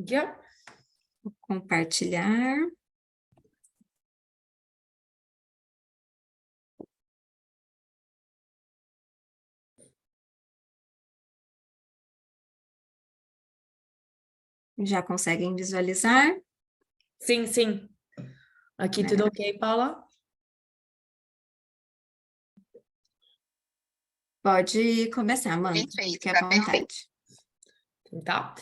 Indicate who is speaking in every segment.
Speaker 1: Aqui, ó.
Speaker 2: Vou compartilhar. Já conseguem visualizar?
Speaker 1: Sim, sim. Aqui tudo ok, Paula?
Speaker 2: Pode começar, Amanda. Fique à vontade.
Speaker 1: Tá.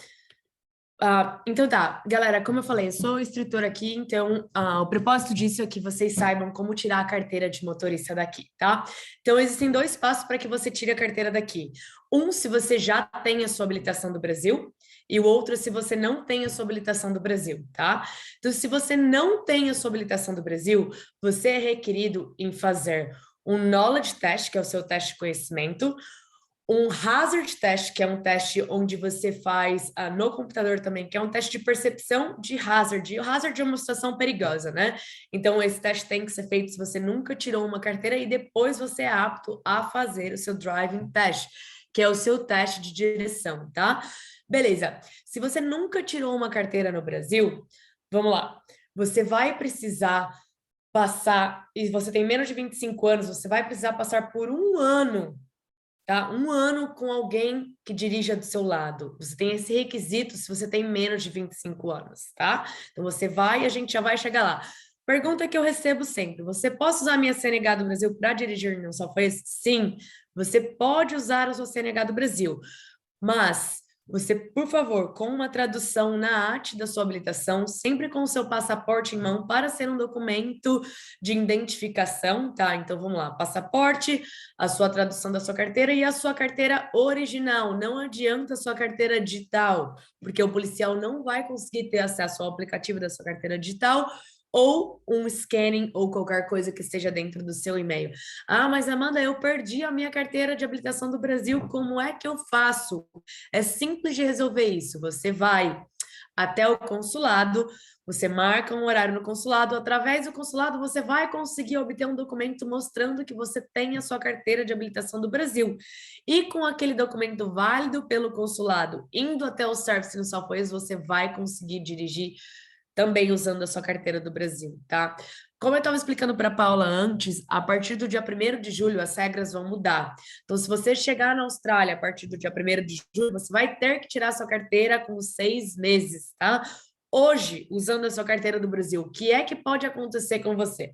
Speaker 1: Então tá, galera, como eu falei, eu sou instrutora aqui, então o propósito disso é que vocês saibam como tirar a carteira de motorista daqui, tá? Então existem dois passos para que você tire a carteira daqui. Um, se você já tem a sua habilitação do Brasil, e o outro, se você não tem a sua habilitação do Brasil, tá? Então, se você não tem a sua habilitação do Brasil, você é requerido em fazer um knowledge test, que é o seu teste de conhecimento, um hazard test, que é um teste onde você faz no computador também, que é um teste de percepção de hazard. E o hazard é uma situação perigosa, né? Então, esse teste tem que ser feito se você nunca tirou uma carteira e depois você é apto a fazer o seu driving test, que é o seu teste de direção, tá? Beleza. Se você nunca tirou uma carteira no Brasil, vamos lá. Você vai precisar passar, e você tem menos de 25 anos, você vai precisar passar por um ano, tá? Um ano com alguém que dirija do seu lado. Você tem esse requisito se você tem menos de 25 anos, tá? Então você vai e a gente já vai chegar lá. Pergunta que eu recebo sempre: você pode usar a minha CNH do Brasil para dirigir no Só Fez? Sim, você pode usar a sua CNH do Brasil, mas você, por favor, com uma tradução na arte da sua habilitação, sempre com o seu passaporte em mão para ser um documento de identificação, tá? Então vamos lá, passaporte, a sua tradução da sua carteira e a sua carteira original. Não adianta a sua carteira digital, porque o policial não vai conseguir ter acesso ao aplicativo da sua carteira digital ou um scanning ou qualquer coisa que esteja dentro do seu e-mail. Ah, mas Amanda, eu perdi a minha carteira de habilitação do Brasil, como é que eu faço? É simples de resolver isso. Você vai até o consulado, você marca um horário no consulado, através do consulado você vai conseguir obter um documento mostrando que você tem a sua carteira de habilitação do Brasil. E com aquele documento válido pelo consulado, indo até o Service no Southwest, você vai conseguir dirigir também usando a sua carteira do Brasil, tá? Como eu estava explicando para a Paula antes, a partir do dia 1º de julho as regras vão mudar. Então, se você chegar na Austrália a partir do dia 1º de julho, você vai ter que tirar sua carteira com 6 meses, tá? Hoje, usando a sua carteira do Brasil, o que é que pode acontecer com você?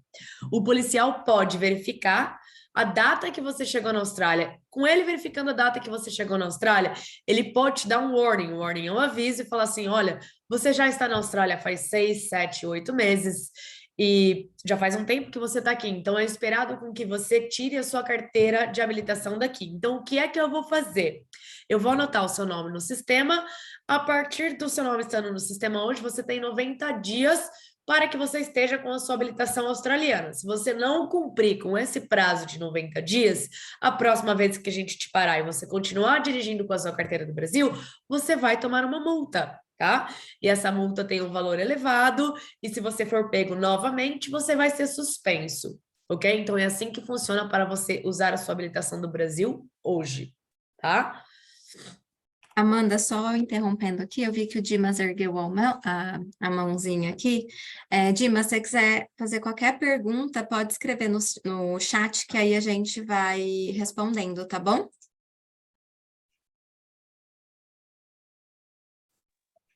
Speaker 1: O policial pode verificar a data que você chegou na Austrália. Com ele verificando a data que você chegou na Austrália, ele pode te dar um warning. Um warning é um aviso e falar assim: olha, você já está na Austrália faz 6, 7, 8 meses e já faz um tempo que você está aqui. Então, é esperado com que você tire a sua carteira de habilitação daqui. Então, o que é que eu vou fazer? Eu vou anotar o seu nome no sistema. A partir do seu nome estando no sistema hoje, você tem 90 dias para que você esteja com a sua habilitação australiana. Se você não cumprir com esse prazo de 90 dias, a próxima vez que a gente te parar e você continuar dirigindo com a sua carteira do Brasil, você vai tomar uma multa, tá? E essa multa tem um valor elevado, e se você for pego novamente, você vai ser suspenso, ok? Então é assim que funciona para você usar a sua habilitação do Brasil hoje, tá?
Speaker 2: Amanda, só interrompendo aqui, eu vi que o Dimas ergueu a mãozinha aqui. Dimas, se você quiser fazer qualquer pergunta, pode escrever no chat, que aí a gente vai respondendo, tá bom?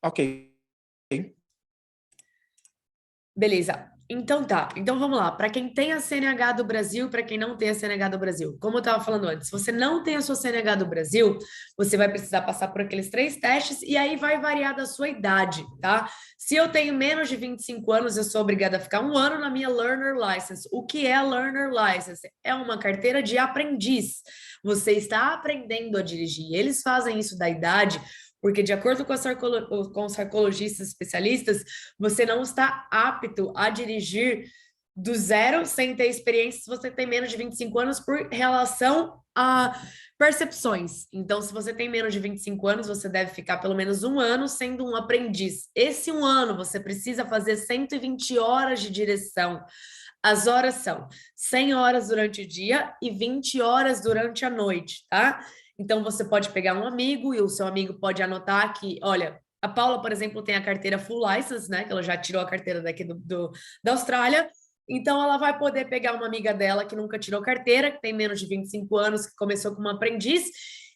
Speaker 3: Ok.
Speaker 1: Beleza. Então tá. Então vamos lá. Para quem tem a CNH do Brasil, para quem não tem a CNH do Brasil. Como eu estava falando antes, se você não tem a sua CNH do Brasil, você vai precisar passar por aqueles 3 testes e aí vai variar da sua idade, tá? Se eu tenho menos de 25 anos, eu sou obrigada a ficar um ano na minha Learner License. O que é a Learner License? É uma carteira de aprendiz. Você está aprendendo a dirigir. Eles fazem isso da idade porque, de acordo com os sarcologistas especialistas, você não está apto a dirigir do zero sem ter experiência se você tem menos de 25 anos por relação a percepções. Então, se você tem menos de 25 anos, você deve ficar pelo menos um ano sendo um aprendiz. Esse um ano, você precisa fazer 120 horas de direção. As horas são 100 horas durante o dia e 20 horas durante a noite, tá? Então, você pode pegar um amigo e o seu amigo pode anotar que, olha, A Paula, por exemplo, tem a carteira full license, né? Que ela já tirou a carteira daqui da Austrália. Então, ela vai poder pegar uma amiga dela que nunca tirou carteira, que tem menos de 25 anos, que começou como aprendiz,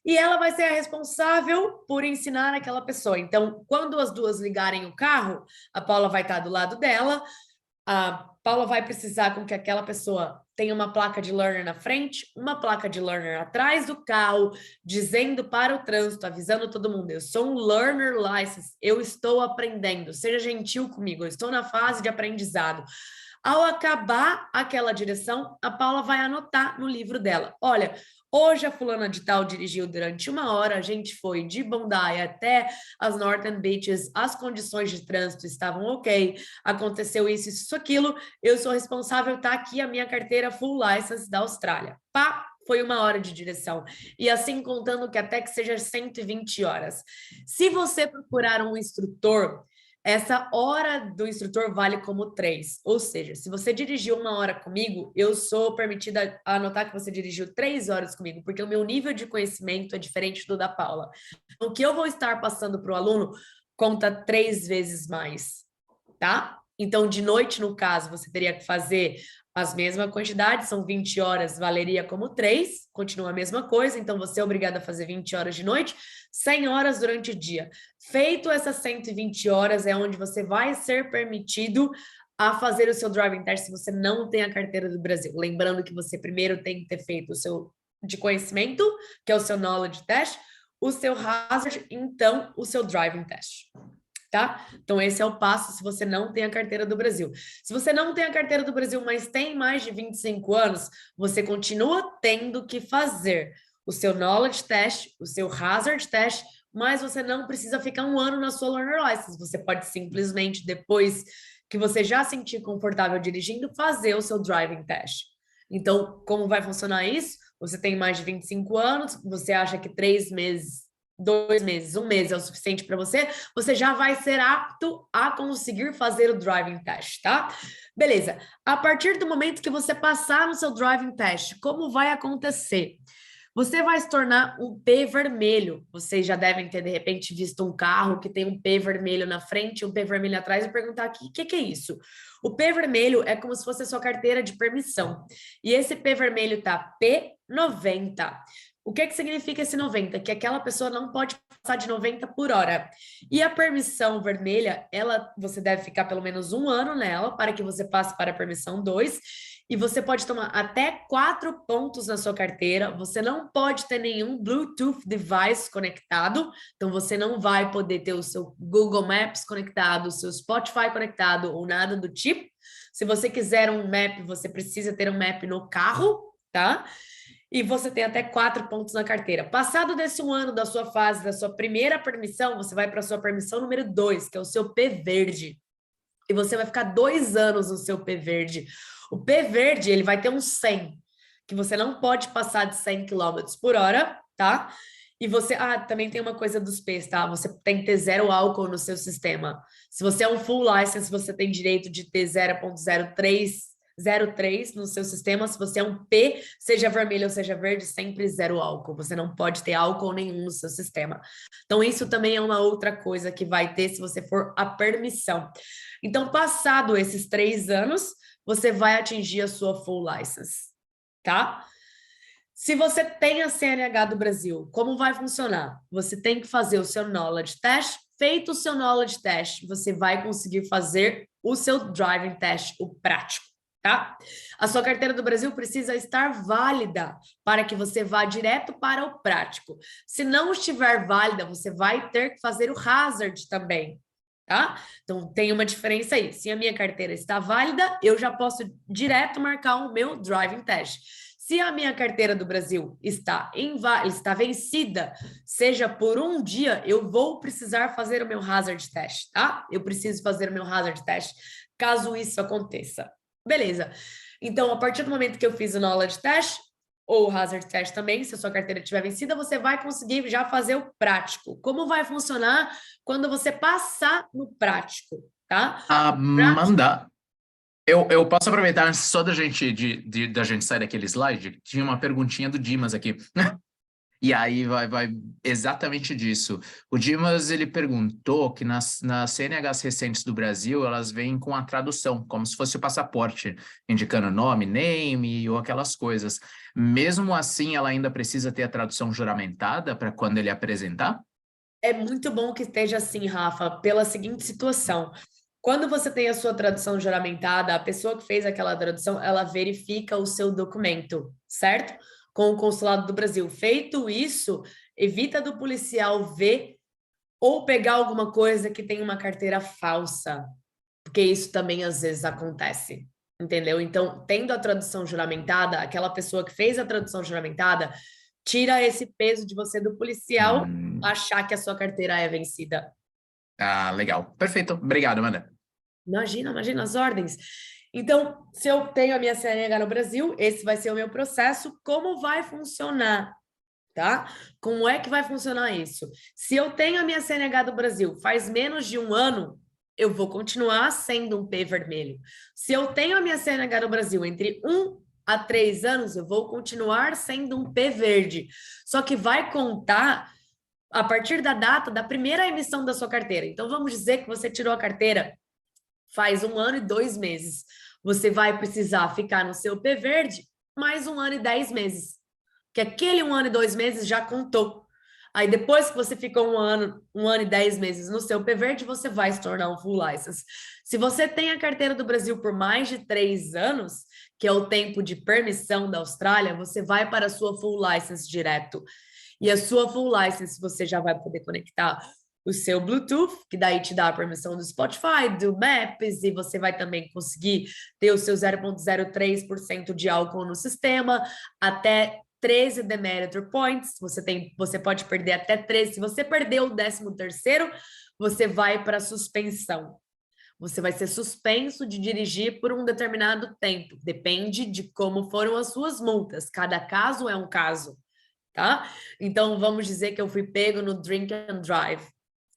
Speaker 1: e ela vai ser a responsável por ensinar aquela pessoa. Então, quando as duas ligarem o carro, a Paula vai estar do lado dela, a Paula vai precisar com que aquela pessoa tenha uma placa de learner na frente, uma placa de learner atrás do carro, dizendo para o trânsito, avisando todo mundo, eu sou um learner license, eu estou aprendendo, seja gentil comigo, eu estou na fase de aprendizado. Ao acabar aquela direção, a Paula vai anotar no livro dela, olha, hoje a fulana de tal dirigiu durante 1 hora, a gente foi de Bondi até as Northern Beaches, as condições de trânsito estavam ok, aconteceu isso, aquilo, eu sou responsável, tá aqui a minha carteira full license da Austrália. Pá, foi 1 hora de direção. E assim contando que até que seja 120 horas. Se você procurar um instrutor, essa hora do instrutor vale como 3. Ou seja, se você dirigiu 1 hora comigo, eu sou permitida a anotar que você dirigiu 3 horas comigo, porque o meu nível de conhecimento é diferente do da Paula. O que eu vou estar passando para o aluno conta 3 vezes mais, tá? Então, de noite, no caso, você teria que fazer as mesmas quantidades, são 20 horas, valeria como 3, continua a mesma coisa, então você é obrigado a fazer 20 horas de noite, 100 horas durante o dia. Feito essas 120 horas, é onde você vai ser permitido a fazer o seu driving test se você não tem a carteira do Brasil. Lembrando que você primeiro tem que ter feito o seu de conhecimento, que é o seu knowledge test, o seu hazard, então o seu driving test. Tá? Então, esse é o passo se você não tem a carteira do Brasil. Se você não tem a carteira do Brasil, mas tem mais de 25 anos, você continua tendo que fazer o seu knowledge test, o seu hazard test, mas você não precisa ficar 1 ano na sua learner license. Você pode simplesmente, depois que você já se sentir confortável dirigindo, fazer o seu driving test. Então, como vai funcionar isso? Você tem mais de 25 anos, você acha que 3 meses 2 meses, 1 mês é o suficiente para você, você já vai ser apto a conseguir fazer o driving test, tá? Beleza. A partir do momento que você passar no seu driving test, como vai acontecer? Você vai se tornar um P vermelho. Vocês já devem ter, de repente, visto um carro que tem um P vermelho na frente e um P vermelho atrás e perguntar aqui, o que é isso? O P vermelho é como se fosse a sua carteira de permissão. E esse P vermelho tá P90. O que significa esse 90? Que aquela pessoa não pode passar de 90 por hora. E a permissão vermelha, você deve ficar pelo menos 1 ano nela para que você passe para a permissão 2. E você pode tomar até 4 pontos na sua carteira. Você não pode ter nenhum Bluetooth device conectado. Então, você não vai poder ter o seu Google Maps conectado, o seu Spotify conectado ou nada do tipo. Se você quiser um map, você precisa ter um map no carro, tá? E você tem até 4 pontos na carteira. Passado desse 1 ano da sua fase, da sua primeira permissão, você vai para a sua permissão número 2, que é o seu P verde. E você vai ficar 2 anos no seu P verde. O P verde, ele vai ter um 100, que você não pode passar de 100 km por hora, tá? E você... também tem uma coisa dos P's, tá? Você tem que ter 0 álcool no seu sistema. Se você é um full license, você tem direito de ter 0,03 no seu sistema. Se você é um P, seja vermelho ou seja verde, sempre 0 álcool. Você não pode ter álcool nenhum no seu sistema. Então, isso também é uma outra coisa que vai ter se você for a permissão. Então, passado esses 3 anos, você vai atingir a sua full license, tá? Se você tem a CNH do Brasil, como vai funcionar? Você tem que fazer o seu knowledge test. Feito o seu knowledge test, você vai conseguir fazer o seu driving test, o prático, tá? A sua carteira do Brasil precisa estar válida para que você vá direto para o prático. Se não estiver válida, você vai ter que fazer o hazard também, tá? Então, tem uma diferença aí. Se a minha carteira está válida, eu já posso direto marcar o meu driving test. Se a minha carteira do Brasil está vencida, seja por 1 dia, eu vou precisar fazer o meu hazard test, tá? Eu preciso fazer o meu hazard test, caso isso aconteça. Beleza. Então, a partir do momento que eu fiz o knowledge test, ou o hazard test também, se a sua carteira estiver vencida, você vai conseguir já fazer o prático. Como vai funcionar quando você passar no prático, tá?
Speaker 3: Amanda, eu posso aproveitar só da gente sair daquele slide? Tinha uma perguntinha do Dimas aqui. E aí vai exatamente disso. O Dimas, ele perguntou que nas CNHs recentes do Brasil, elas vêm com a tradução, como se fosse o passaporte, indicando nome, name ou aquelas coisas. Mesmo assim, ela ainda precisa ter a tradução juramentada para quando ele apresentar?
Speaker 1: É muito bom que esteja assim, Rafa, pela seguinte situação. Quando você tem a sua tradução juramentada, a pessoa que fez aquela tradução, ela verifica o seu documento, certo? Com o Consulado do Brasil. Feito isso, evita do policial ver ou pegar alguma coisa que tem uma carteira falsa, porque isso também às vezes acontece, entendeu? Então, tendo a tradução juramentada, aquela pessoa que fez a tradução juramentada, tira esse peso de você do policial achar que a sua carteira é vencida.
Speaker 3: Ah, legal. Perfeito. Obrigado, Amanda.
Speaker 1: Imagina as ordens. Então, se eu tenho a minha CNH no Brasil, esse vai ser o meu processo. Como vai funcionar? Tá? Como é que vai funcionar isso? Se eu tenho a minha CNH do Brasil faz menos de um ano, eu vou continuar sendo um P vermelho. Se eu tenho a minha CNH do Brasil entre 1 a 3 anos, eu vou continuar sendo um P verde. Só que vai contar a partir da data da primeira emissão da sua carteira. Então, vamos dizer que você tirou a carteira faz 1 ano e 2 meses. Você vai precisar ficar no seu P verde mais 1 ano e 10 meses. Que aquele 1 ano e 2 meses já contou. Aí depois que você ficou 1 ano e 10 meses no seu P verde, você vai se tornar um full license. Se você tem a carteira do Brasil por mais de 3 anos, que é o tempo de permissão da Austrália, você vai para a sua full license direto. E a sua full license você já vai poder conectar o seu Bluetooth, que daí te dá a permissão do Spotify, do Maps, e você vai também conseguir ter o seu 0,03% de álcool no sistema, até 13 Demeter Points, você pode perder até 13. Se você perdeu o 13º, você vai para suspensão. Você vai ser suspenso de dirigir por um determinado tempo. Depende de como foram as suas multas. Cada caso é um caso, tá? Então, vamos dizer que eu fui pego no Drink and Drive,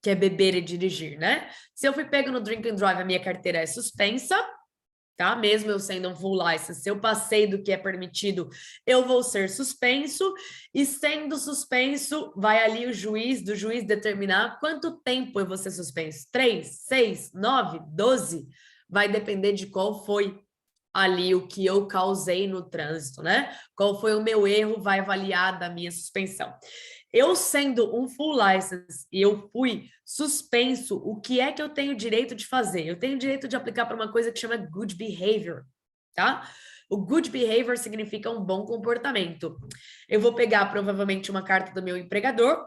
Speaker 1: que é beber e dirigir, né? Se eu fui pego no Drink and Drive, a minha carteira é suspensa, tá? Mesmo eu sendo um full license, se eu passei do que é permitido, eu vou ser suspenso, e sendo suspenso, vai ali o juiz determinar quanto tempo eu vou ser suspenso. 3, 6, 9, 12, vai depender de qual foi ali o que eu causei no trânsito, né? Qual foi o meu erro, vai avaliar da minha suspensão. Eu sendo um full license e eu fui suspenso, o que é que eu tenho direito de fazer? Eu tenho direito de aplicar para uma coisa que chama good behavior, tá? O good behavior significa um bom comportamento. Eu vou pegar provavelmente uma carta do meu empregador,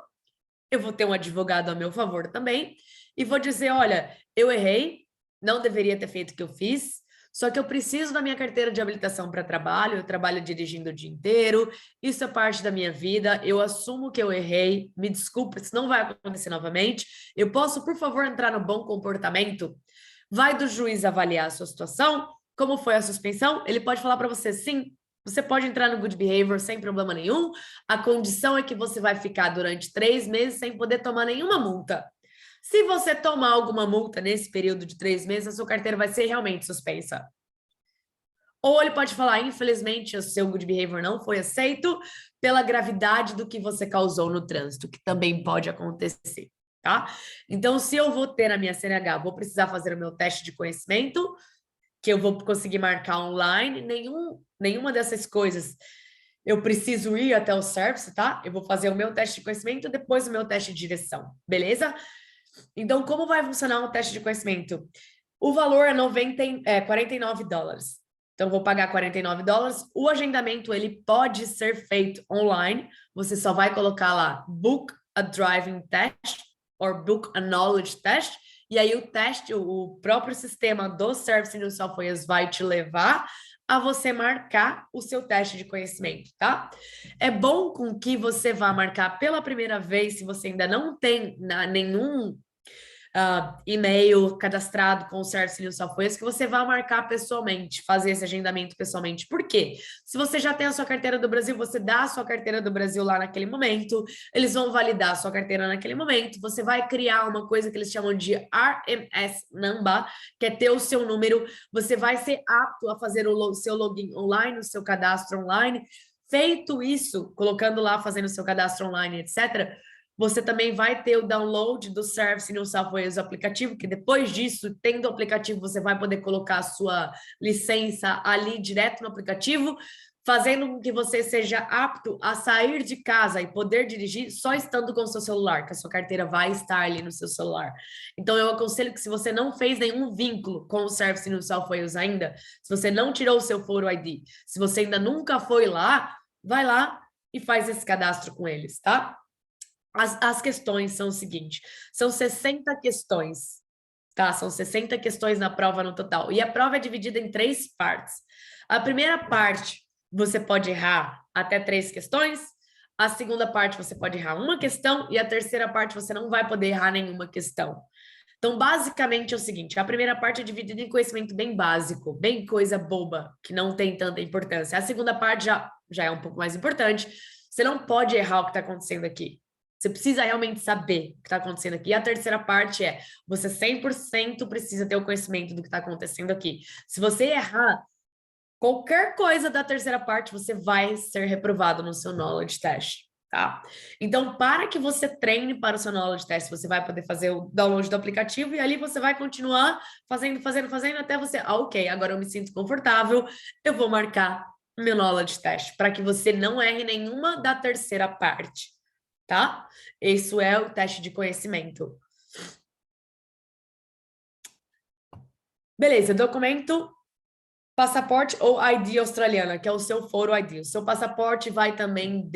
Speaker 1: eu vou ter um advogado a meu favor também, e vou dizer, olha, eu errei, não deveria ter feito o que eu fiz, só que eu preciso da minha carteira de habilitação para trabalho, eu trabalho dirigindo o dia inteiro, isso é parte da minha vida, eu assumo que eu errei, me desculpa, isso não vai acontecer novamente, eu posso, por favor, entrar no bom comportamento? Vai do juiz avaliar a sua situação, como foi a suspensão, ele pode falar para você, sim, você pode entrar no good behavior sem problema nenhum, a condição é que você vai ficar durante 3 meses sem poder tomar nenhuma multa. Se você tomar alguma multa nesse período de 3 meses, a sua carteira vai ser realmente suspensa. Ou ele pode falar, infelizmente, o seu good behavior não foi aceito pela gravidade do que você causou no trânsito, que também pode acontecer, tá? Então, se eu vou ter na minha CNH, vou precisar fazer o meu teste de conhecimento, que eu vou conseguir marcar online, nenhuma dessas coisas eu preciso ir até o service, tá? Eu vou fazer o meu teste de conhecimento, depois o meu teste de direção, beleza? Então, como vai funcionar um teste de conhecimento? O valor é $49. Então, eu vou pagar $49. O agendamento, ele pode ser feito online. Você só vai colocar lá, book a driving test, or book a knowledge test. E aí, o teste, o próprio sistema do Service New South Wales vai te levar a você marcar o seu teste de conhecimento, tá? É bom com que você vá marcar pela primeira vez, se você ainda não tem nenhum e-mail cadastrado com o Service New South Wales, que você vai marcar pessoalmente, fazer esse agendamento pessoalmente. Por quê? Se você já tem a sua carteira do Brasil, você dá a sua carteira do Brasil lá naquele momento, eles vão validar a sua carteira naquele momento, você vai criar uma coisa que eles chamam de RMS Number, que é ter o seu número, você vai ser apto a fazer o seu login online, o seu cadastro online, Feito isso, colocando lá, fazendo o seu cadastro online, etc., você também vai ter o download do Service New South Wales aplicativo, que depois disso, tendo o aplicativo, você vai poder colocar a sua licença ali direto no aplicativo, fazendo com que você seja apto a sair de casa e poder dirigir só estando com o seu celular, que a sua carteira vai estar ali no seu celular. Então, eu aconselho que se você não fez nenhum vínculo com o Service New South Wales ainda, se você não tirou o seu Photo ID, se você ainda nunca foi lá, vai lá e faz esse cadastro com eles, tá? As questões são o seguinte, são 60 questões, tá? São 60 questões na prova no total. E a prova é dividida em 3 partes. A primeira parte, você pode errar até 3 questões. A segunda parte, você pode errar uma questão. E a terceira parte, você não vai poder errar nenhuma questão. Então, basicamente é o seguinte, a primeira parte é dividida em conhecimento bem básico, bem coisa boba, que não tem tanta importância. A segunda parte já é um pouco mais importante. Você não pode errar o que está acontecendo aqui. Você precisa realmente saber o que está acontecendo aqui. E a terceira parte é, você 100% precisa ter o conhecimento do que está acontecendo aqui. Se você errar qualquer coisa da terceira parte, você vai ser reprovado no seu knowledge test, tá? Então, para que você treine para o seu knowledge test, você vai poder fazer o download do aplicativo e ali você vai continuar fazendo, até você, ok, agora eu me sinto confortável, eu vou marcar meu knowledge test, para que você não erre nenhuma da terceira parte, tá? Isso é o teste de conhecimento. Beleza, documento, passaporte ou ID australiana, que é o seu Photo ID. O seu passaporte vai também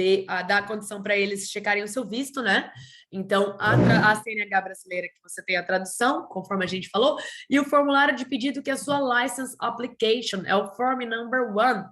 Speaker 1: dar condição para eles checarem o seu visto, né? Então, a CNH brasileira, que você tem a tradução, conforme a gente falou, e o formulário de pedido, que é a sua License Application, é o Form Number 1.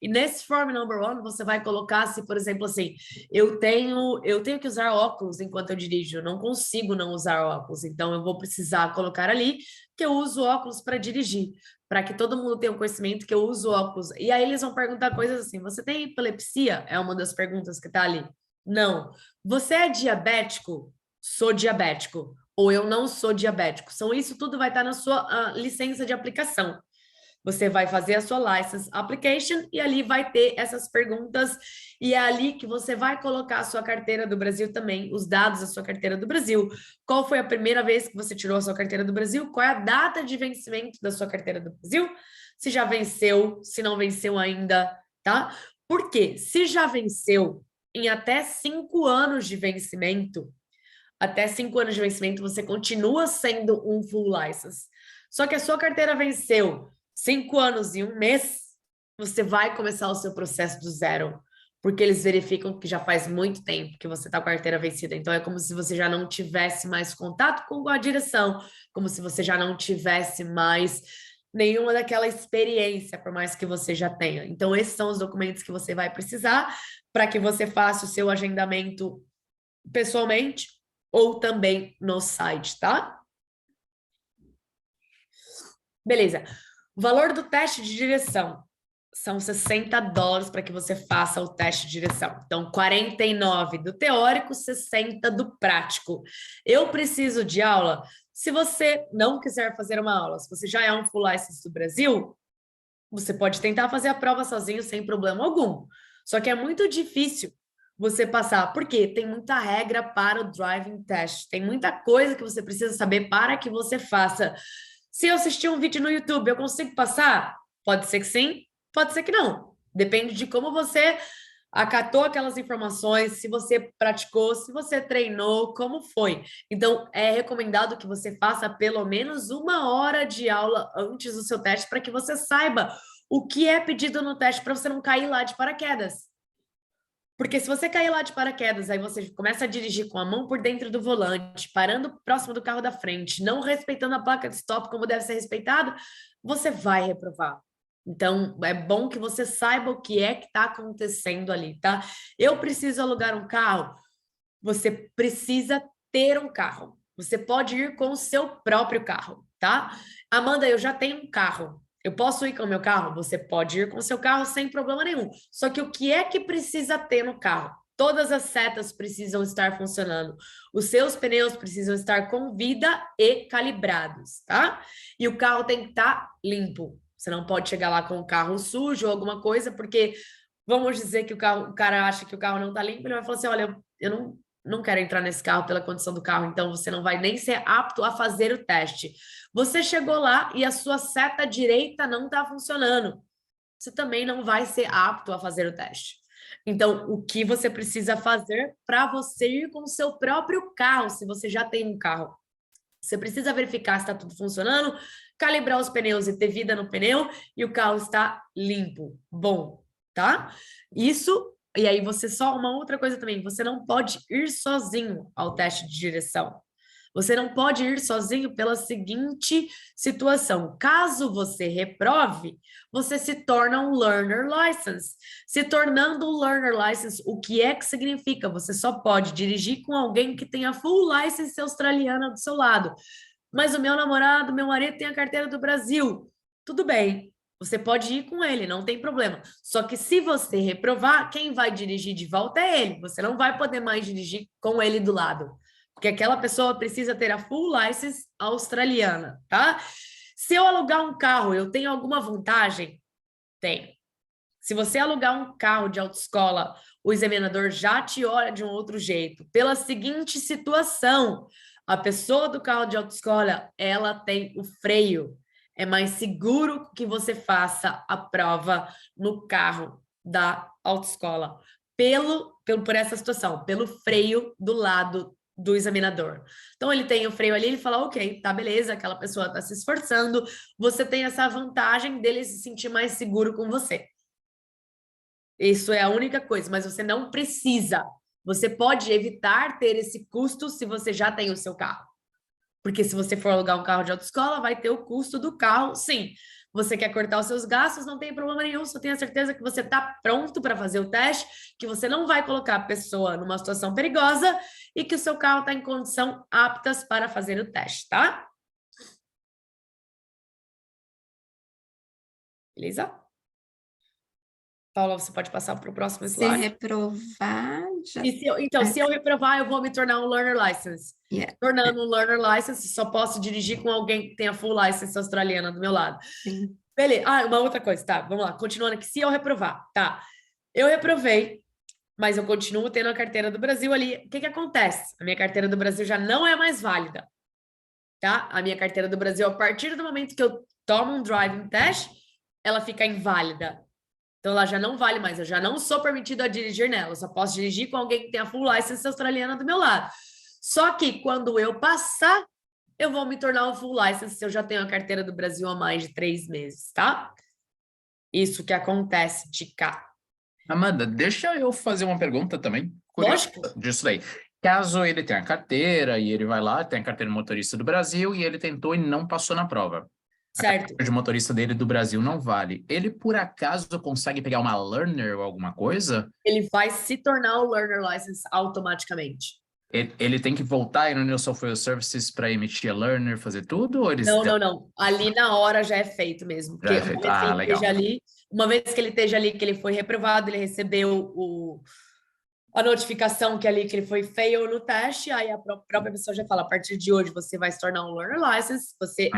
Speaker 1: E nesse Form Number 1, você vai colocar, se, por exemplo, assim, eu tenho que usar óculos enquanto eu dirijo, eu não consigo não usar óculos, então eu vou precisar colocar ali que eu uso óculos para dirigir, para que todo mundo tenha o conhecimento que eu uso óculos. E aí eles vão perguntar coisas assim, você tem epilepsia? É uma das perguntas que está ali. Não. Você é diabético? Sou diabético. Ou eu não sou diabético. Então, isso tudo vai estar na sua licença de aplicação. Você vai fazer a sua License Application e ali vai ter essas perguntas e é ali que você vai colocar a sua carteira do Brasil também, os dados da sua carteira do Brasil. Qual foi a primeira vez que você tirou a sua carteira do Brasil? Qual é a data de vencimento da sua carteira do Brasil? Se já venceu, se não venceu ainda, tá? Porque se já venceu em até 5 anos de vencimento, você continua sendo um full license. Só que a sua carteira venceu 5 anos e 1 mês, você vai começar o seu processo do zero, porque eles verificam que já faz muito tempo que você está com a carteira vencida. Então, é como se você já não tivesse mais contato com a direção, como se você já não tivesse mais nenhuma daquela experiência, por mais que você já tenha. Então, esses são os documentos que você vai precisar para que você faça o seu agendamento pessoalmente ou também no site, tá? Beleza. O valor do teste de direção são $60 para que você faça o teste de direção. Então, 49 do teórico, 60 do prático. Eu preciso de aula? Se você não quiser fazer uma aula, se você já é um full license do Brasil, você pode tentar fazer a prova sozinho sem problema algum. Só que é muito difícil você passar, porque tem muita regra para o driving test. Tem muita coisa que você precisa saber para que você faça. Se eu assistir um vídeo no YouTube, eu consigo passar? Pode ser que sim, pode ser que não. Depende de como você acatou aquelas informações, se você praticou, se você treinou, como foi. Então, é recomendado que você faça pelo menos 1 hora de aula antes do seu teste para que você saiba o que é pedido no teste para você não cair lá de paraquedas. Porque se você cair lá de paraquedas, aí você começa a dirigir com a mão por dentro do volante, parando próximo do carro da frente, não respeitando a placa de stop como deve ser respeitado, você vai reprovar. Então, é bom que você saiba o que é que está acontecendo ali, tá? Eu preciso alugar um carro? Você precisa ter um carro. Você pode ir com o seu próprio carro, tá? Amanda, eu já tenho um carro. Eu posso ir com o meu carro? Você pode ir com o seu carro sem problema nenhum. Só que o que é que precisa ter no carro? Todas as setas precisam estar funcionando. Os seus pneus precisam estar com vida e calibrados, tá? E o carro tem que estar limpo. Você não pode chegar lá com o carro sujo ou alguma coisa, porque vamos dizer que o cara acha que o carro não tá limpo, ele vai falar assim, olha, eu não quero entrar nesse carro pela condição do carro, então você não vai nem ser apto a fazer o teste. Você chegou lá e a sua seta direita não está funcionando. Você também não vai ser apto a fazer o teste. Então, o que você precisa fazer para você ir com o seu próprio carro, se você já tem um carro? Você precisa verificar se está tudo funcionando, calibrar os pneus e ter vida no pneu e o carro está limpo, bom, tá? Isso, e aí você só, uma outra coisa também, você não pode ir sozinho ao teste de direção. Você não pode ir sozinho pela seguinte situação. Caso você reprove, você se torna um learner license. Se tornando um learner license, o que é que significa? Você só pode dirigir com alguém que tenha full license australiana do seu lado. Mas o meu namorado, meu marido tem a carteira do Brasil. Tudo bem, você pode ir com ele, não tem problema. Só que se você reprovar, quem vai dirigir de volta é ele. Você não vai poder mais dirigir com ele do lado. Porque aquela pessoa precisa ter a full license australiana, tá? Se eu alugar um carro, eu tenho alguma vantagem? Tem. Se você alugar um carro de autoescola, o examinador já te olha de um outro jeito. Pela seguinte situação, a pessoa do carro de autoescola, ela tem o freio. É mais seguro que você faça a prova no carro da autoescola. Por essa situação, pelo freio do lado do examinador. Então, ele tem o freio ali, ele fala, ok, tá, beleza, aquela pessoa está se esforçando, você tem essa vantagem dele se sentir mais seguro com você. Isso é a única coisa, mas você não precisa. Você pode evitar ter esse custo se você já tem o seu carro. Porque se você for alugar um carro de autoescola, vai ter o custo do carro, sim. Você quer cortar os seus gastos, não tem problema nenhum, só tenha certeza que você está pronto para fazer o teste, que você não vai colocar a pessoa numa situação perigosa e que o seu carro está em condição aptas para fazer o teste, tá? Beleza? Paula, você pode passar para o próximo
Speaker 2: Se
Speaker 1: slide.
Speaker 2: reprovar, já...
Speaker 1: Então, se eu reprovar, eu vou me tornar um learner license.
Speaker 2: Yeah.
Speaker 1: Tornando um learner license, só posso dirigir com alguém que tenha full license australiana do meu lado.
Speaker 2: Sim.
Speaker 1: Beleza. Ah, uma outra coisa, tá? Vamos lá, continuando aqui. Se eu reprovar, tá? Eu reprovei, mas eu continuo tendo a carteira do Brasil ali. O que que acontece? A minha carteira do Brasil já não é mais válida, tá? A minha carteira do Brasil, a partir do momento que eu tomo um driving test, ela fica inválida. Então, ela já não vale mais. Eu já não sou permitido a dirigir nela. Eu só posso dirigir com alguém que tenha full license australiana do meu lado. Só que quando eu passar, eu vou me tornar um full license se eu já tenho a carteira do Brasil há mais de 3 meses, tá? Isso que acontece de cá.
Speaker 3: Amanda, deixa eu fazer uma pergunta também.
Speaker 1: Lógico.
Speaker 3: Disso daí. Caso ele tenha a carteira e ele vai lá, tem a carteira de motorista do Brasil e ele tentou e não passou na prova. A
Speaker 1: Certo.
Speaker 3: carteira de motorista dele do Brasil não vale. Ele, por acaso, consegue pegar uma learner ou alguma coisa?
Speaker 1: Ele vai se tornar o learner license automaticamente.
Speaker 3: Ele tem que voltar aí no New South Wales Services para emitir a learner, fazer tudo? Ou eles
Speaker 1: Não. Ali na hora já é feito mesmo. Porque
Speaker 3: Já é feito. Ah, legal.
Speaker 1: Uma vez que ele esteja ali, que ele foi reprovado, ele recebeu a notificação que ali que ele foi fail no teste, aí a própria pessoa já fala, a partir de hoje você vai se tornar um learner license, você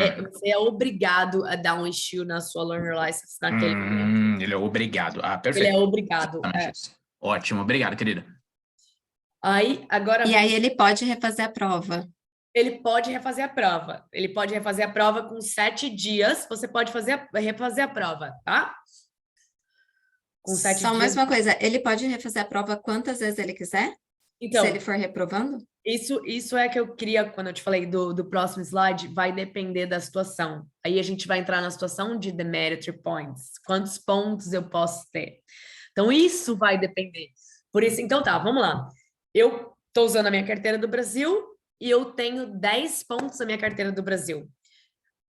Speaker 1: é obrigado a dar um issue na sua learner license naquele momento.
Speaker 3: Ele é obrigado. Ah, perfeito.
Speaker 1: Ele é obrigado.
Speaker 3: Ótimo, obrigado, querida.
Speaker 1: Aí, agora...
Speaker 2: E aí ele pode refazer a prova.
Speaker 1: Ele pode refazer a prova. Ele pode refazer a prova com 7 dias, você pode refazer a prova, tá? Com 7 dias.
Speaker 2: Só mais uma coisa, ele pode refazer a prova quantas vezes ele quiser?
Speaker 1: Então,
Speaker 2: se ele for reprovando?
Speaker 1: Isso é que eu queria, quando eu te falei do próximo slide, vai depender da situação. Aí a gente vai entrar na situação de demerit points. Quantos pontos eu posso ter? Então, isso vai depender. Por isso, então tá, vamos lá. Eu estou usando a minha carteira do Brasil e eu tenho 10 pontos na minha carteira do Brasil.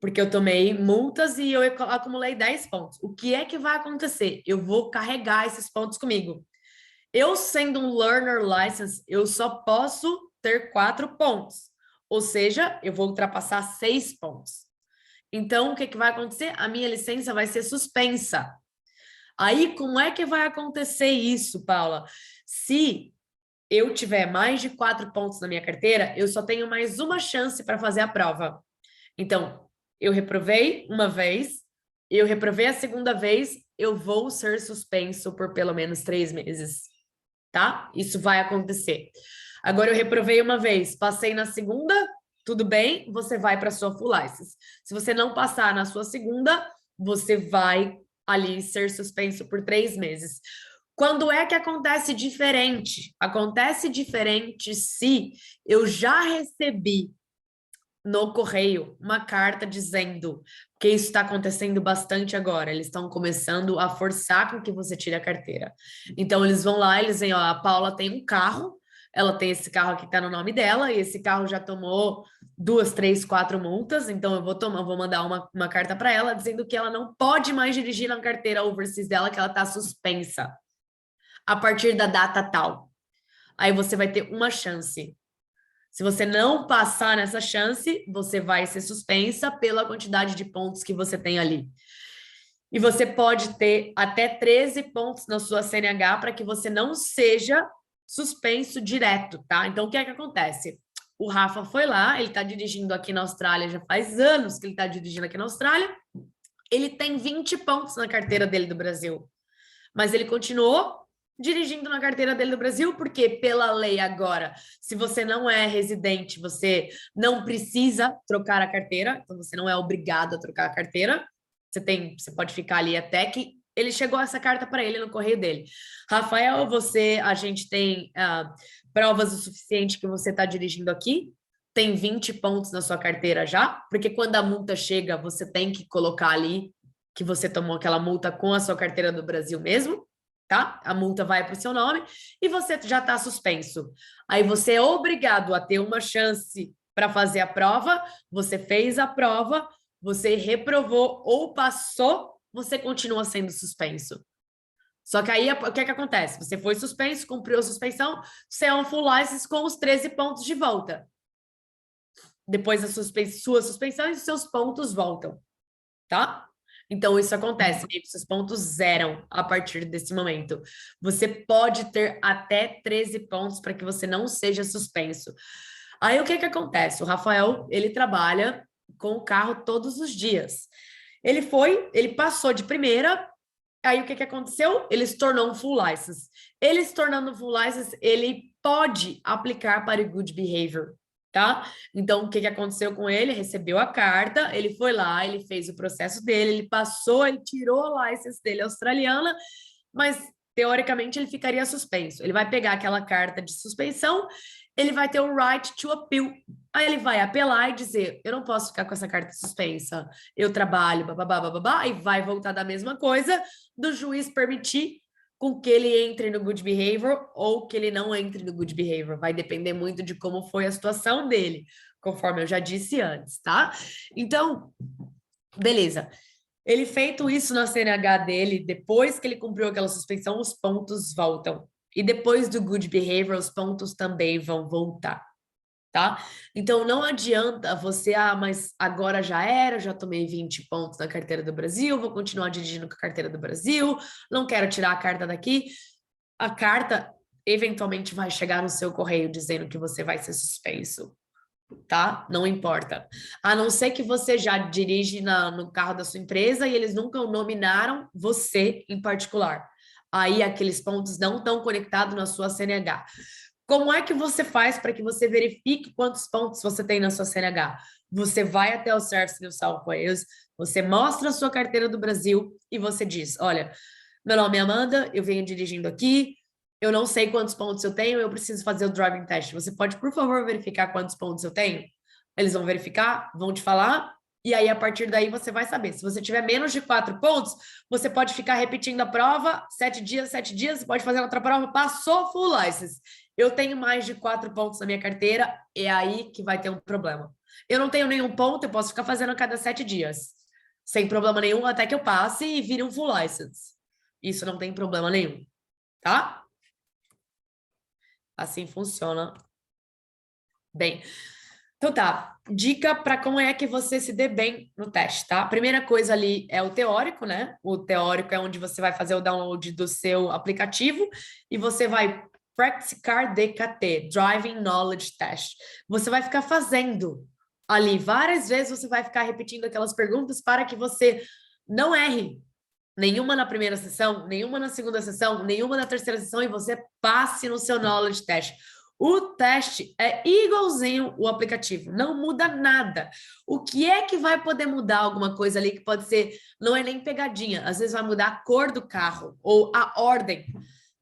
Speaker 1: Porque eu tomei multas e eu acumulei 10 pontos. O que é que vai acontecer? Eu vou carregar esses pontos comigo. Eu, sendo um learner license, eu só posso ter 4 pontos. Ou seja, eu vou ultrapassar 6 pontos. Então, o que vai acontecer? A minha licença vai ser suspensa. Aí, como é que vai acontecer isso, Paula? Se eu tiver mais de 4 pontos na minha carteira, eu só tenho mais uma chance para fazer a prova. Então, eu reprovei uma vez, eu reprovei a segunda vez, eu vou ser suspenso por pelo menos 3 meses, tá? Isso vai acontecer. Agora, eu reprovei uma vez, passei na segunda, tudo bem, você vai para a sua full license. Se você não passar na sua segunda, você vai ali ser suspenso por 3 meses. Quando é que acontece diferente? Acontece diferente se eu já recebi no correio uma carta dizendo que isso está acontecendo bastante agora. Eles estão começando a forçar com que você tire a carteira. Então, eles vão lá, eles dizem, ó, a Paula tem um carro, ela tem esse carro aqui que está no nome dela, e esse carro já tomou 2, 3, 4 multas, então eu vou mandar uma carta para ela dizendo que ela não pode mais dirigir na carteira overseas dela, que ela está suspensa a partir da data tal. Aí você vai ter uma chance. Se você não passar nessa chance, você vai ser suspensa pela quantidade de pontos que você tem ali. E você pode ter até 13 pontos na sua CNH para que você não seja suspenso direto, tá? Então, o que é que acontece? O Rafa foi lá, ele está dirigindo aqui na Austrália, já faz anos que ele está dirigindo aqui na Austrália. Ele tem 20 pontos na carteira dele do Brasil. Mas ele continuou dirigindo na carteira dele do Brasil, porque pela lei agora, se você não é residente, você não precisa trocar a carteira, então você não é obrigado a trocar a carteira. Você pode ficar ali até que ele chegou essa carta para ele no correio dele. Rafael, a gente tem provas o suficiente que você está dirigindo aqui? Tem 20 pontos na sua carteira já? Porque quando a multa chega, você tem que colocar ali que você tomou aquela multa com a sua carteira do Brasil mesmo, tá? A multa vai para o seu nome e você já está suspenso. Aí você é obrigado a ter uma chance para fazer a prova, você fez a prova, você reprovou ou passou, você continua sendo suspenso. Só que aí, o que é que acontece? Você foi suspenso, cumpriu a suspensão, você é um full license com os 13 pontos de volta. Depois da sua suspensão, os seus pontos voltam, tá? Então, isso acontece, seus pontos zeram a partir desse momento. Você pode ter até 13 pontos para que você não seja suspenso. Aí, o que que acontece? O Rafael, ele trabalha com o carro todos os dias. Ele passou de primeira, aí o que que aconteceu? Ele se tornou um full license. Ele se tornando um full license, ele pode aplicar para o good behavior, tá? Então, o que que aconteceu com ele? Recebeu a carta, ele foi lá, ele fez o processo dele, ele passou, ele tirou a license dele australiana, mas teoricamente ele ficaria suspenso. Ele vai pegar aquela carta de suspensão, ele vai ter o right to appeal. Aí ele vai apelar e dizer, eu não posso ficar com essa carta suspensa, eu trabalho, bababá, bababá, e vai voltar da mesma coisa, do juiz permitir com que ele entre no good behavior ou que ele não entre no good behavior. Vai depender muito de como foi a situação dele, conforme eu já disse antes, tá? Então, beleza. Ele feito isso na CNH dele, depois que ele cumpriu aquela suspensão, os pontos voltam. E depois do good behavior, os pontos também vão voltar, tá? Então, não adianta você, mas agora já era, já tomei 20 pontos na carteira do Brasil, vou continuar dirigindo com a carteira do Brasil, não quero tirar a carta daqui. A carta eventualmente vai chegar no seu correio dizendo que você vai ser suspenso, tá? Não importa. A não ser que você já dirige no carro da sua empresa e eles nunca nominaram você em particular. Aí aqueles pontos não estão conectados na sua CNH. Como é que você faz para que você verifique quantos pontos você tem na sua CNH? Você vai até o Service New South Wales, você mostra a sua carteira do Brasil e você diz, olha, meu nome é Amanda, eu venho dirigindo aqui, eu não sei quantos pontos eu tenho, eu preciso fazer o driving test. Você pode, por favor, verificar quantos pontos eu tenho? Eles vão verificar, vão te falar, e aí, a partir daí, você vai saber. Se você tiver menos de 4 pontos, você pode ficar repetindo a prova, 7 dias, você pode fazer outra prova, passou full license. Eu tenho mais de 4 pontos na minha carteira, é aí que vai ter um problema. Eu não tenho nenhum ponto, eu posso ficar fazendo a cada 7 dias, sem problema nenhum, até que eu passe e vire um full license. Isso não tem problema nenhum, tá? Assim funciona. Bem, então tá, dica para como é que você se dê bem no teste, tá? A primeira coisa ali é o teórico, né? O teórico é onde você vai fazer o download do seu aplicativo e você vai praticar DKT, Driving Knowledge Test. Você vai ficar fazendo ali várias vezes, você vai ficar repetindo aquelas perguntas para que você não erre. Nenhuma na primeira sessão, nenhuma na segunda sessão, nenhuma na terceira sessão e você passe no seu knowledge test. O teste é igualzinho o aplicativo, não muda nada. O que é que vai poder mudar alguma coisa ali que pode ser, não é nem pegadinha, às vezes vai mudar a cor do carro ou a ordem.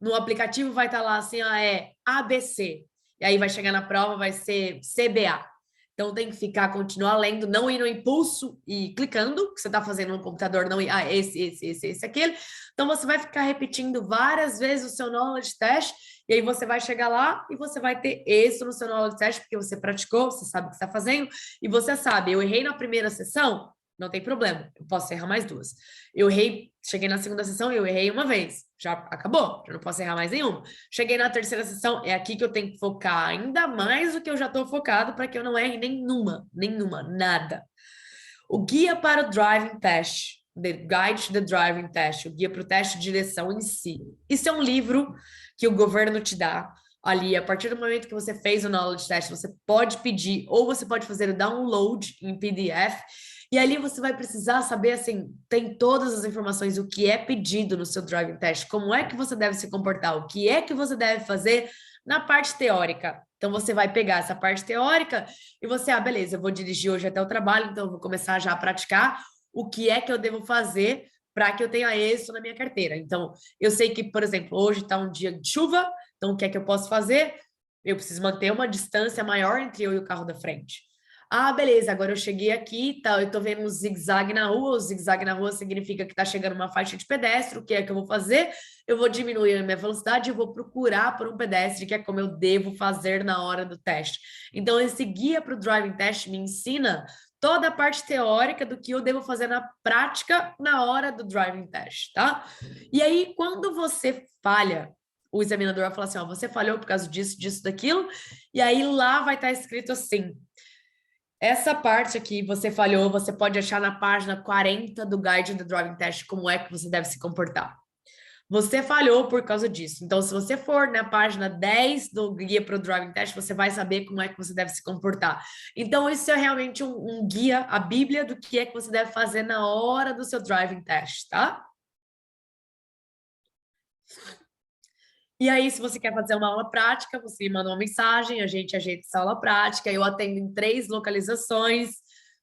Speaker 1: No aplicativo vai estar lá assim, é ABC. E aí vai chegar na prova, vai ser CBA. Então tem que continuar lendo, não ir no impulso e clicando, que você está fazendo no computador, não ir, esse, aquele. Então você vai ficar repetindo várias vezes o seu knowledge test, e aí você vai chegar lá e você vai ter êxito no seu knowledge test, porque você praticou, você sabe o que está fazendo, e você sabe, eu errei na primeira sessão, não tem problema, eu posso errar mais duas. Eu errei, cheguei na segunda sessão, eu errei uma vez, já acabou, eu não posso errar mais nenhuma. Cheguei na terceira sessão, é aqui que eu tenho que focar ainda mais do que eu já estou focado para que eu não erre nenhuma, nada. O guia para o driving test, The Guide to the Driving Test, o guia para o teste de direção em si. Isso é um livro que o governo te dá. Ali, a partir do momento que você fez o knowledge test, você pode pedir ou você pode fazer o download em PDF. E ali você vai precisar saber, assim, tem todas as informações, o que é pedido no seu driving test, como é que você deve se comportar, o que é que você deve fazer na parte teórica. Então, você vai pegar essa parte teórica e você, beleza, eu vou dirigir hoje até o trabalho, então eu vou começar já a praticar o que é que eu devo fazer para que eu tenha êxito na minha carteira. Então, eu sei que, por exemplo, hoje está um dia de chuva, então o que é que eu posso fazer? Eu preciso manter uma distância maior entre eu e o carro da frente. Beleza, agora eu cheguei aqui, tá, eu tô vendo um zigue-zague na rua, o zigue-zague na rua significa que tá chegando uma faixa de pedestre, o que é que eu vou fazer? Eu vou diminuir a minha velocidade, eu vou procurar por um pedestre, que é como eu devo fazer na hora do teste. Então, esse guia para o driving test me ensina toda a parte teórica do que eu devo fazer na prática na hora do driving test, tá? E aí, quando você falha, o examinador vai falar assim, você falhou por causa disso, disso, daquilo, e aí lá vai estar escrito assim, essa parte aqui você falhou, você pode achar na página 40 do Guide do Driving Test como é que você deve se comportar. Você falhou por causa disso. Então, se você for na página 10 do Guia para o Driving Test, você vai saber como é que você deve se comportar. Então, isso é realmente um guia, a bíblia do que é que você deve fazer na hora do seu Driving Test, tá? E aí, se você quer fazer uma aula prática, você me manda uma mensagem, a gente ajeita essa aula prática. Eu atendo em 3 localizações: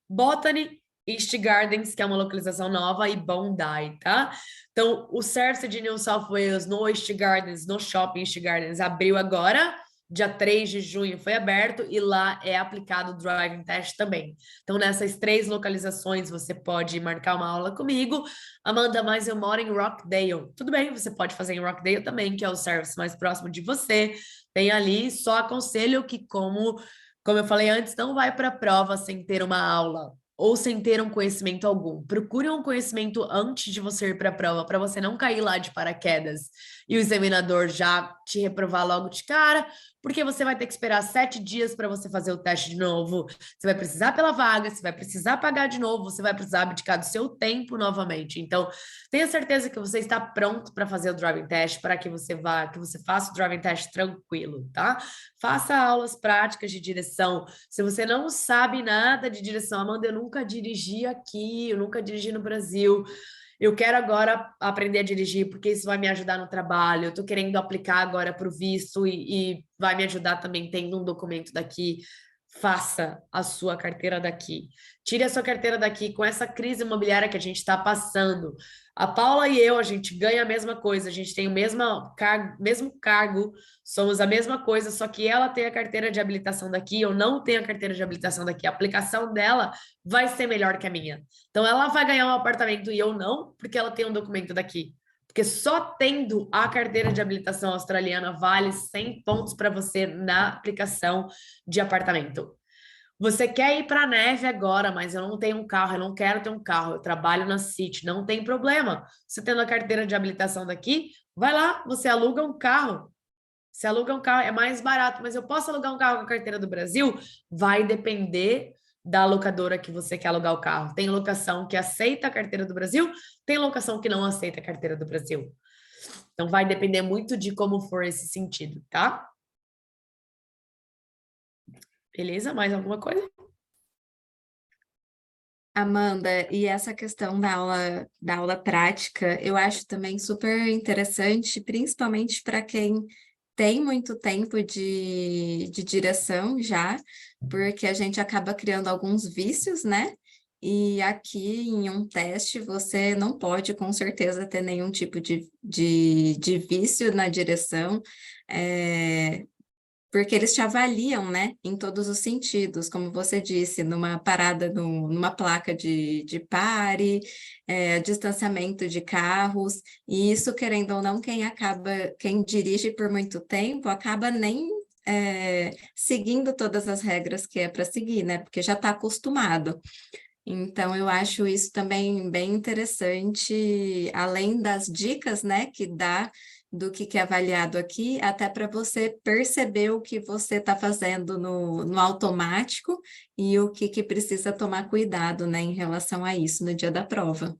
Speaker 1: Botany, East Gardens, que é uma localização nova, e Bondi, tá? Então, o Service de New South Wales no East Gardens, no Shopping East Gardens, abriu agora. Dia 3 de junho foi aberto e lá é aplicado o Driving Test também. Então, nessas 3 localizações, você pode marcar uma aula comigo. Amanda, mas eu moro em Rockdale. Tudo bem, você pode fazer em Rockdale também, que é o service mais próximo de você. Tem ali, só aconselho que, como eu falei antes, não vai para a prova sem ter uma aula ou sem ter um conhecimento algum. Procure um conhecimento antes de você ir para a prova, para você não cair lá de paraquedas e o examinador já te reprovar logo de cara, porque você vai ter que esperar 7 dias para você fazer o teste de novo. Você vai precisar pela vaga, você vai precisar pagar de novo, você vai precisar abdicar do seu tempo novamente. Então, tenha certeza que você está pronto para fazer o driving test, para que você faça o driving test tranquilo, tá? Faça aulas práticas de direção. Se você não sabe nada de direção, Amanda, eu nunca dirigi aqui, eu nunca dirigi no Brasil. Eu quero agora aprender a dirigir, porque isso vai me ajudar no trabalho. Eu estou querendo aplicar agora para o visto e vai me ajudar também tendo um documento daqui. Faça a sua carteira daqui. Tire a sua carteira daqui com essa crise imobiliária que a gente está passando. A Paula e eu, a gente ganha a mesma coisa, a gente tem o mesmo cargo, somos a mesma coisa, só que ela tem a carteira de habilitação daqui, eu não tenho a carteira de habilitação daqui. A aplicação dela vai ser melhor que a minha. Então, ela vai ganhar um apartamento e eu não, porque ela tem um documento daqui. Porque só tendo a carteira de habilitação australiana vale 100 pontos para você na aplicação de apartamento. Você quer ir para a neve agora, mas eu não tenho um carro, eu não quero ter um carro, eu trabalho na City, não tem problema. Você tendo a carteira de habilitação daqui, vai lá, você aluga um carro. Você aluga um carro, é mais barato, mas eu posso alugar um carro com a carteira do Brasil? Vai depender da locadora que você quer alugar o carro. Tem locação que aceita a carteira do Brasil, tem locação que não aceita a carteira do Brasil. Então, vai depender muito de como for esse sentido, tá? Beleza? Mais alguma coisa?
Speaker 2: Amanda, e essa questão da aula prática, eu acho também super interessante, principalmente para quem tem muito tempo de direção já, porque a gente acaba criando alguns vícios, né? E aqui em um teste você não pode com certeza ter nenhum tipo de vício na direção. Porque eles te avaliam, né, em todos os sentidos, como você disse, numa parada, numa placa de pare, distanciamento de carros, e isso, querendo ou não, quem dirige por muito tempo, acaba nem seguindo todas as regras que é para seguir, né, porque já está acostumado. Então, eu acho isso também bem interessante, além das dicas, né, que dá do que é avaliado aqui, até para você perceber o que você está fazendo no automático e o que precisa tomar cuidado, né, em relação a isso no dia da prova.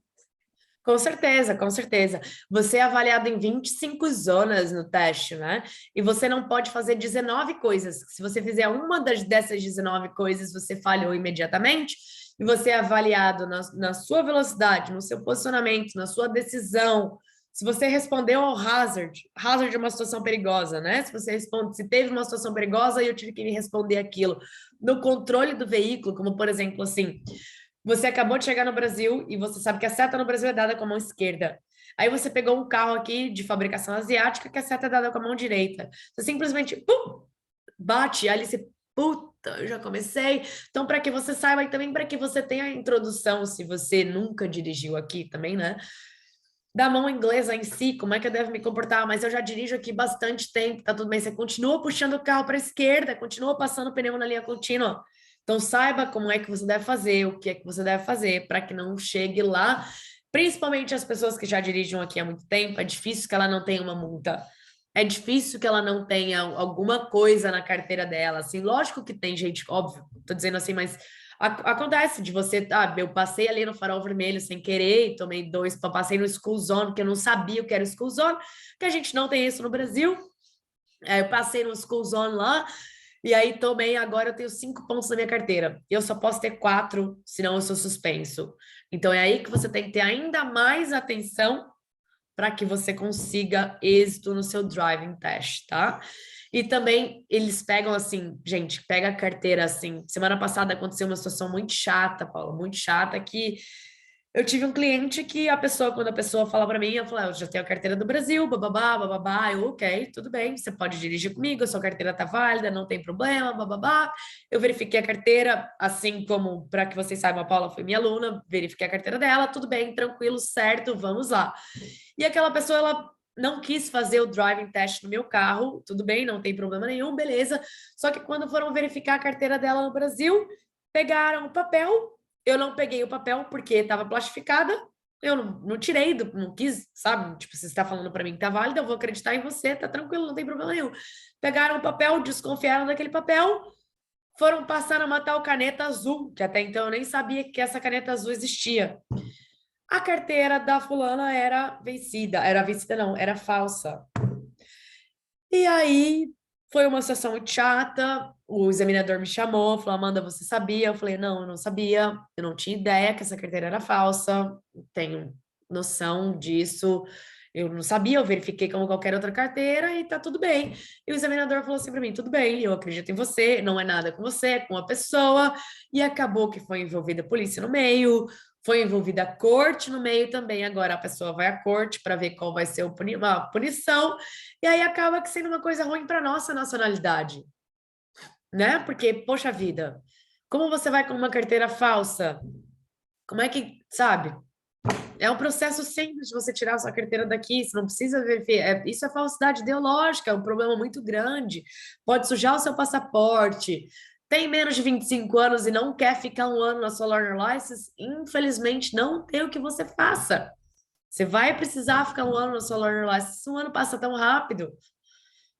Speaker 1: Com certeza, com certeza. Você é avaliado em 25 zonas no teste, né? E você não pode fazer 19 coisas. Se você fizer uma dessas 19 coisas, você falhou imediatamente. E você é avaliado na sua velocidade, no seu posicionamento, na sua decisão. Se você respondeu ao hazard é uma situação perigosa, né? Se você responde, se teve uma situação perigosa e eu tive que me responder aquilo. No controle do veículo, como por exemplo, assim, você acabou de chegar no Brasil e você sabe que a seta no Brasil é dada com a mão esquerda. Aí você pegou um carro aqui de fabricação asiática que a seta é dada com a mão direita. Você simplesmente pum, bate, ali você, puta, eu já comecei. Então, para que você saiba e também para que você tenha a introdução, se você nunca dirigiu aqui também, né? Da mão inglesa em si, como é que eu devo me comportar? Mas eu já dirijo aqui bastante tempo, tá tudo bem. Você continua puxando o carro para a esquerda, continua passando o pneu na linha contínua. Então, saiba como é que você deve fazer, o que é que você deve fazer, para que não chegue lá. Principalmente as pessoas que já dirigem aqui há muito tempo, é difícil que ela não tenha uma multa. É difícil que ela não tenha alguma coisa na carteira dela. Assim, lógico que tem gente, óbvio, tô dizendo assim, mas acontece de você, eu passei ali no farol vermelho sem querer, tomei passei no school zone, porque eu não sabia o que era school zone, que a gente não tem isso no Brasil. Eu passei no school zone lá, e aí tomei, agora eu tenho 5 pontos na minha carteira. Eu só posso ter 4, senão eu sou suspenso. Então é aí que você tem que ter ainda mais atenção para que você consiga êxito no seu driving test, tá? E também eles pegam assim, gente, pega a carteira assim. Semana passada aconteceu uma situação muito chata, Paula, muito chata, que eu tive um cliente que quando a pessoa fala para mim, eu falo, eu já tenho a carteira do Brasil, bababá, bababá, ok, tudo bem, você pode dirigir comigo, a sua carteira tá válida, não tem problema, bababá. Eu verifiquei a carteira, assim como, para que vocês saibam, a Paula foi minha aluna, verifiquei a carteira dela, tudo bem, tranquilo, certo, vamos lá. E aquela pessoa, ela não quis fazer o driving test no meu carro, tudo bem, não tem problema nenhum, beleza. Só que quando foram verificar a carteira dela no Brasil, pegaram o papel, eu não peguei o papel porque estava plastificada, eu não tirei, não quis, sabe? Tipo, se você está falando para mim que tá válido, eu vou acreditar em você, tá tranquilo, não tem problema nenhum. Pegaram o papel, desconfiaram daquele papel, foram passar a uma tal caneta azul, que até então eu nem sabia que essa caneta azul existia. A carteira da fulana era vencida não, era falsa. E aí foi uma situação muito chata, o examinador me chamou, falou, Amanda, você sabia? Eu falei, não, eu não sabia, eu não tinha ideia que essa carteira era falsa, tenho noção disso, eu não sabia, eu verifiquei como qualquer outra carteira e tá tudo bem. E o examinador falou assim para mim, tudo bem, eu acredito em você, não é nada com você, é com a pessoa, e acabou que foi envolvida a polícia no meio, foi envolvida a corte no meio também, agora a pessoa vai à corte para ver qual vai ser a punição, e aí acaba que sendo uma coisa ruim para nossa nacionalidade, né? Porque, poxa vida, como você vai com uma carteira falsa? Como é que, sabe? É um processo simples de você tirar a sua carteira daqui, você não precisa verificar. Isso é falsidade ideológica, é um problema muito grande. Pode sujar o seu passaporte. Tem menos de 25 anos e não quer ficar um ano na sua learner license? Infelizmente, não tem o que você faça. Você vai precisar ficar um ano na sua learner license. Um ano passa tão rápido.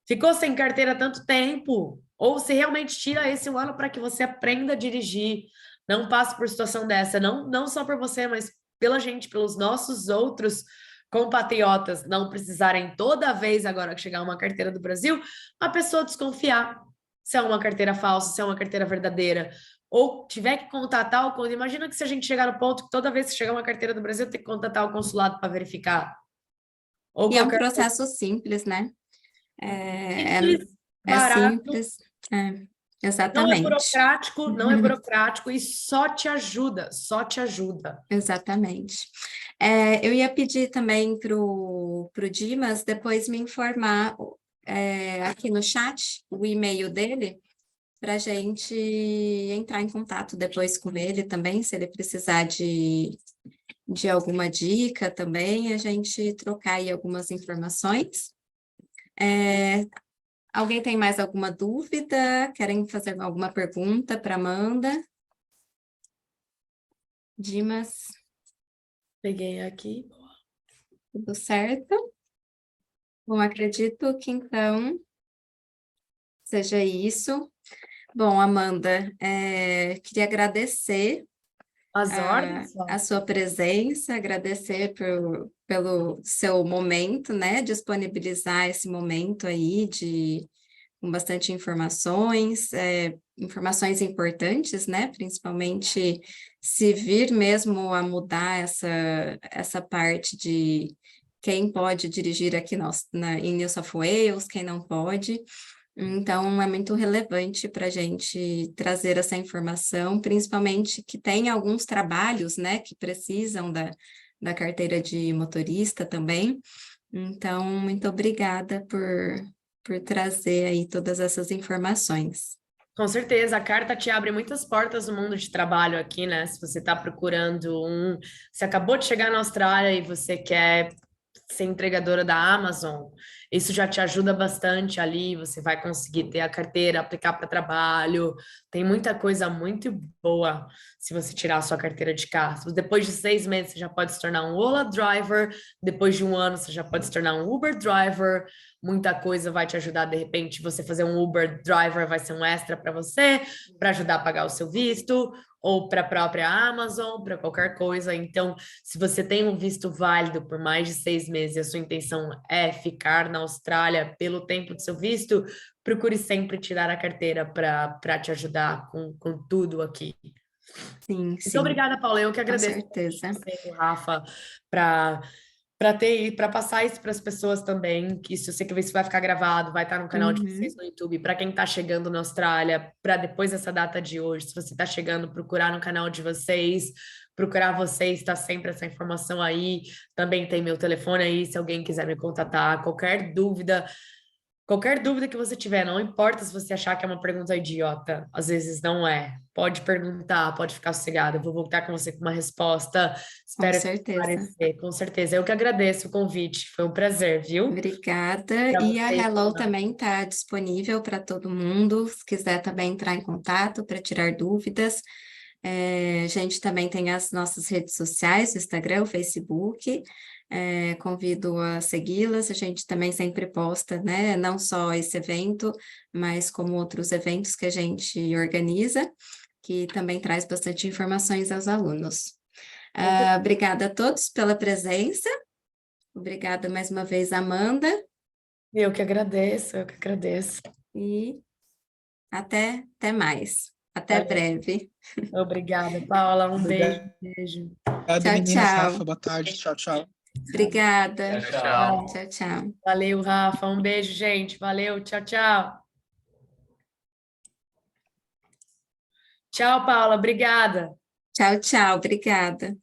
Speaker 1: Ficou sem carteira tanto tempo. Ou se realmente tira esse um ano para que você aprenda a dirigir. Não passe por situação dessa. Não só por você, mas pela gente, pelos nossos outros compatriotas não precisarem toda vez agora que chegar uma carteira do Brasil, a pessoa desconfiar. se é uma carteira falsa, se é uma carteira verdadeira, ou tiver que contatar o consulado, imagina que se a gente chegar no ponto que toda vez que chegar uma carteira do Brasil, tem que contatar o consulado para verificar. Ou
Speaker 2: E é um
Speaker 1: qualquer
Speaker 2: processo simples, né?
Speaker 1: simples,
Speaker 2: É
Speaker 1: barato,
Speaker 2: simples,
Speaker 1: não é
Speaker 2: exatamente.
Speaker 1: burocrático, não é burocrático e só te ajuda, só te ajuda.
Speaker 2: Exatamente. Eu ia pedir também para o Dimas depois me informar aqui no chat o e-mail dele, para a gente entrar em contato depois com ele também, se ele precisar de alguma dica também, a gente trocar aí algumas informações. Alguém tem mais alguma dúvida? Querem fazer alguma pergunta para Amanda? Dimas,
Speaker 1: Peguei aqui.
Speaker 2: tudo certo? Bom, acredito que então seja isso. Bom, Amanda, queria agradecer
Speaker 1: As ordens, ó.
Speaker 2: a sua presença, agradecer pelo seu momento, né? Disponibilizar esse momento aí com bastante informações, informações importantes, né? Principalmente se vir mesmo a mudar essa parte de quem pode dirigir aqui em New South Wales, quem não pode. Então, é muito relevante para a gente trazer essa informação, principalmente que tem alguns trabalhos, né, que precisam da carteira de motorista também. Então, muito obrigada por trazer aí todas essas informações.
Speaker 1: Com certeza, a carta te abre muitas portas no mundo de trabalho aqui, né? Se você está procurando você acabou de chegar na Austrália e você quer ser entregadora da Amazon, isso já te ajuda bastante ali, você vai conseguir ter a carteira, aplicar para trabalho, tem muita coisa muito boa se você tirar a sua carteira de carro. Depois de 6 meses, você já pode se tornar um Ola Driver, depois de 1 ano, você já pode se tornar um Uber Driver, muita coisa vai te ajudar, de repente, você fazer um Uber Driver vai ser um extra para você, para ajudar a pagar o seu visto, ou para a própria Amazon, para qualquer coisa. Então, se você tem um visto válido por mais de 6 meses e a sua intenção é ficar na Austrália pelo tempo do seu visto, procure sempre tirar a carteira para te ajudar com tudo aqui.
Speaker 2: Sim,
Speaker 1: Muito
Speaker 2: sim,
Speaker 1: obrigada, Paula. Eu que
Speaker 2: com
Speaker 1: agradeço
Speaker 2: certeza.
Speaker 1: você e o Rafa para passar isso para as pessoas também, que isso eu sei que isso vai ficar gravado, vai estar no canal de vocês no YouTube, para quem está chegando na Austrália, para depois dessa data de hoje, se você está chegando, procurar no canal de vocês, procurar vocês, está sempre essa informação aí, também tem meu telefone aí, se alguém quiser me contatar, qualquer dúvida que você tiver, não importa se você achar que é uma pergunta idiota, às vezes não é. Pode perguntar, pode ficar sossegado. Eu vou voltar com você com uma resposta.
Speaker 2: Com
Speaker 1: Espero
Speaker 2: certeza.
Speaker 1: esclarecer, com certeza. Eu que agradeço o convite. Foi um prazer, viu?
Speaker 2: Obrigada.
Speaker 1: Para
Speaker 2: E a
Speaker 1: vocês
Speaker 2: Hello
Speaker 1: também.
Speaker 2: também está disponível para todo mundo. Se quiser também entrar em contato para tirar dúvidas. A gente também tem as nossas redes sociais, o Instagram, o Facebook. Convido a segui-las. A gente também sempre posta, né? Não só esse evento, mas como outros eventos que a gente organiza, que também traz bastante informações aos alunos. Obrigada a todos pela presença. Obrigada mais uma vez, Amanda.
Speaker 1: Eu que agradeço, eu que agradeço.
Speaker 2: E até mais. Até
Speaker 1: Valeu.
Speaker 2: breve.
Speaker 1: Obrigada, Paula. Um
Speaker 4: Obrigado.
Speaker 1: beijo.
Speaker 4: Obrigado,
Speaker 2: Tchau,
Speaker 4: meninas.
Speaker 2: tchau.
Speaker 4: Rafa, boa tarde. Tchau, tchau.
Speaker 2: Obrigada.
Speaker 3: Tchau.
Speaker 2: Tchau, tchau.
Speaker 1: Valeu, Rafa. Um beijo, gente. Valeu. Tchau, tchau. Tchau, Paula. Obrigada.
Speaker 2: Tchau, tchau. Obrigada.